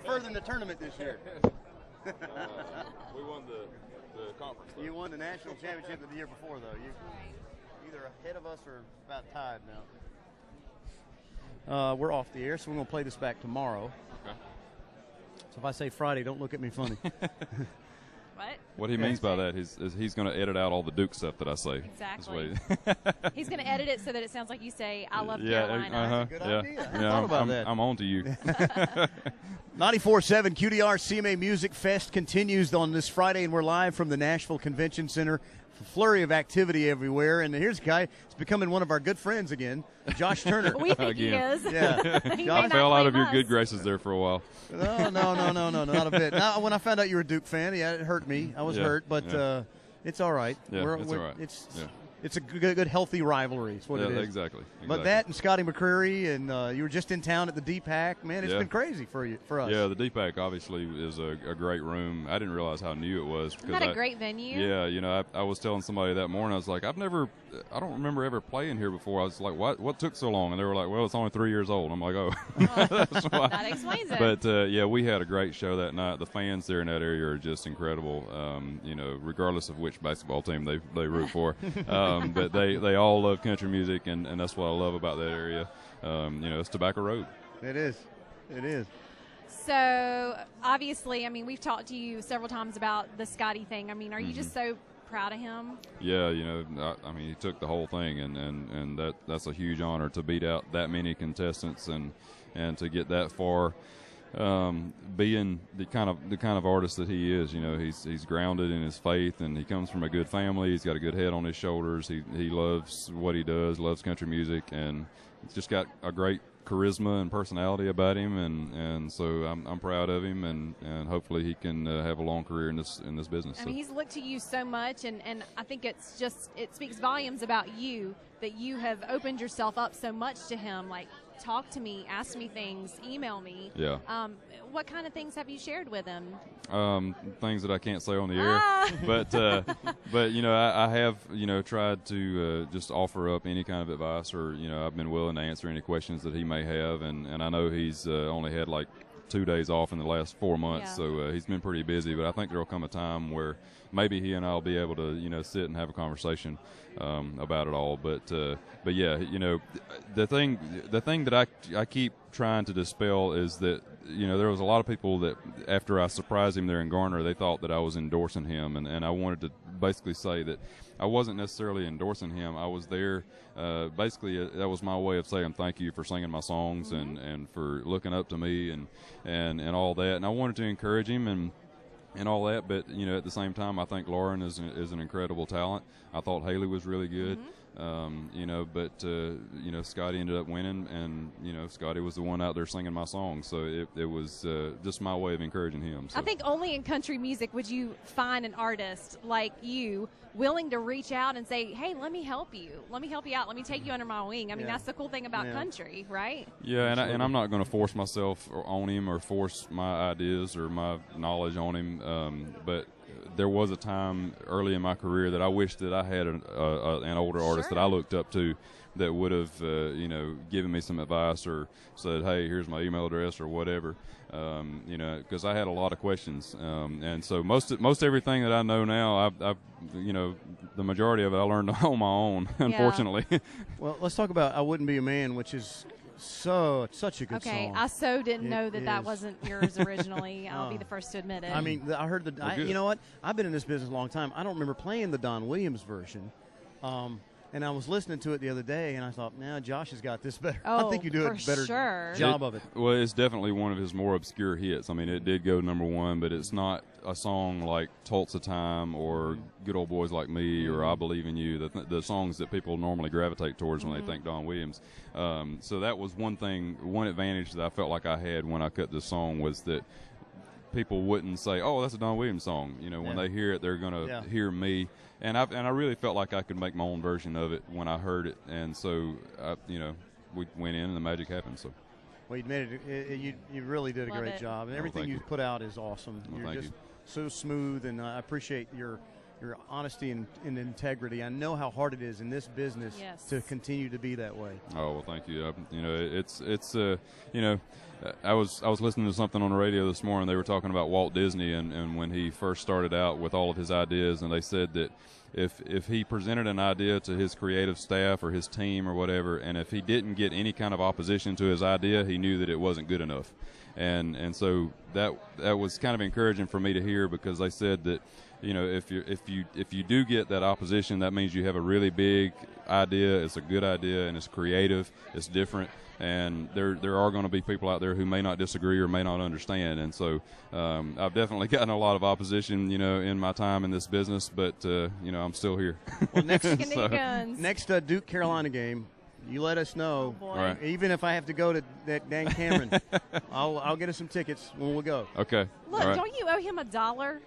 further in the tournament this year? We won the conference. You won the national championship the year before, though. You either ahead of us or about tied now. We're off the air, so we're going to play this back tomorrow. Okay. So if I say Friday, don't look at me funny. What he means by that is he's going to edit out all the Duke stuff that I say. Exactly. He's going to edit it so that it sounds like you say, I love Carolina. Good idea. I Yeah, thought about that. I'm on to you. 94.7 QDR CMA Music Fest continues on this Friday, and we're live from the Nashville Convention Center. A flurry of activity everywhere, and here's a guy who's becoming one of our good friends again, Josh Turner. We think he is. Yeah. I fell out of your good graces there for a while. No, not a bit. Now, when I found out you were a Duke fan, yeah, it hurt me. I was hurt, but it's all right. Yeah, it's all right. It's a good, healthy rivalry. It's what it is. Exactly. But that and Scotty McCreery, and you were just in town at the DPAC. Man, it's been crazy for us. Yeah, the DPAC obviously is a great room. I didn't realize how new it was. Isn't that a great venue? Yeah, I was telling somebody that morning, I was like, I don't remember ever playing here before. I was like, what took so long? And they were like, well, it's only 3 years old. I'm like, oh. That's why. That explains it. But, we had a great show that night. The fans there in that area are just incredible, regardless of which basketball team they root for. But they all love country music, and that's what I love about that area. It's Tobacco Road. It is. So, obviously, I mean, we've talked to you several times about the Scotty thing. I mean, are you just so proud of him? Yeah, I mean, he took the whole thing, and that's a huge honor to beat out that many contestants and to get that far. Being the kind of artist that he is, he's grounded in his faith, and he comes from a good family. He's got a good head on his shoulders. He loves what he does, loves country music, and he's just got a great charisma and personality about him, and so I'm proud of him, and hopefully he can have a long career in this business. I mean, he's looked to you so much, and I think it speaks volumes about you that you have opened yourself up so much to him. Like, talk to me, ask me things, email me. Yeah. What kind of things have you shared with him? Things that I can't say on the air, but I have tried to just offer up any kind of advice, or I've been willing to answer any questions that he may have, and I know he's only had like 2 days off in the last 4 months, so he's been pretty busy. But I think there'll come a time where maybe he and I'll be able to sit and have a conversation about it all. But yeah, the thing that I keep trying to dispel is that there was a lot of people that after I surprised him there in Garner, they thought that I was endorsing him, and I wanted to basically say that I wasn't necessarily endorsing him. I was there basically that was my way of saying thank you for singing my songs and for looking up to me and all that, and I wanted to encourage him and all that, but at the same time, I think Lauren is an incredible talent. I thought Haley was really good, but Scotty ended up winning, and Scotty was the one out there singing my songs, so it was just my way of encouraging him. So. I think only in country music would you find an artist like you willing to reach out and say, hey, let me help you out, let me take you under my wing. I mean, that's the cool thing about country, right? Yeah, and I'm not going to force myself on him or force my ideas or my knowledge on him, but there was a time early in my career that I wished that I had an older artist that I looked up to that would have given me some advice or said, hey, here's my email address or whatever, because I had a lot of questions, and so most everything that I know now, I've the majority of it I learned on my own, unfortunately. Well, let's talk about I Wouldn't Be a Man, which is such a good song. Okay, I so didn't know that wasn't yours originally. I'll be the first to admit it. I mean, I heard you know what? I've been in this business a long time. I don't remember playing the Don Williams version. And I was listening to it the other day, and I thought, Josh has got this better. I think you do a better job of it. Well, it's definitely one of his more obscure hits. I mean, it did go #1, but it's not a song like Tulsa Time or Good Old Boys Like Me or I Believe in You, the songs that people normally gravitate towards when they think Don Williams. So that was one advantage that I felt like I had when I cut this song was that people wouldn't say, "Oh, that's a Don Williams song." When they hear it, they're going to hear me, and I really felt like I could make my own version of it when I heard it, and so we went in and the magic happened. So. Well, you made it. You really did a great job, and everything you put out is awesome. Well, You're just so smooth, and I appreciate your honesty and integrity. I know how hard it is in this business to continue to be that way. Oh, well, thank you. I was listening to something on the radio this morning. They were talking about Walt Disney and when he first started out with all of his ideas, and they said that if he presented an idea to his creative staff or his team or whatever, and if he didn't get any kind of opposition to his idea, he knew that it wasn't good enough. And so that was kind of encouraging for me to hear, because they said that, you know, if you do get that opposition, that means you have a really big idea. It's a good idea, and it's creative. It's different. And there are going to be people out there who may not disagree or may not understand. And so I've definitely gotten a lot of opposition, you know, in my time in this business, but, you know, I'm still here. Well, next Duke Carolina game, you let us know. Oh, right. Even if I have to go to that dang Cameron, I'll get us some tickets when we go. Okay. Look, right. Don't you owe him $1?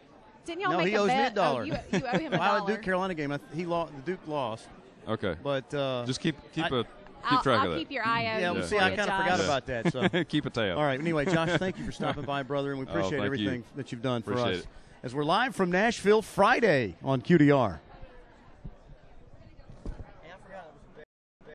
Didn't y'all No, make he a owes me bet? $1. Oh, you owe him $1. Well, the Duke Carolina game, the Duke lost. Okay. But just keep track of I'll that. keep your eye out. Yeah, well, see, I kind of forgot about that. So keep a tab. all right. Anyway, Josh, thank you for stopping by, brother, and we appreciate everything that you've done for us. Appreciate it. As we're live from Nashville Friday on QDR.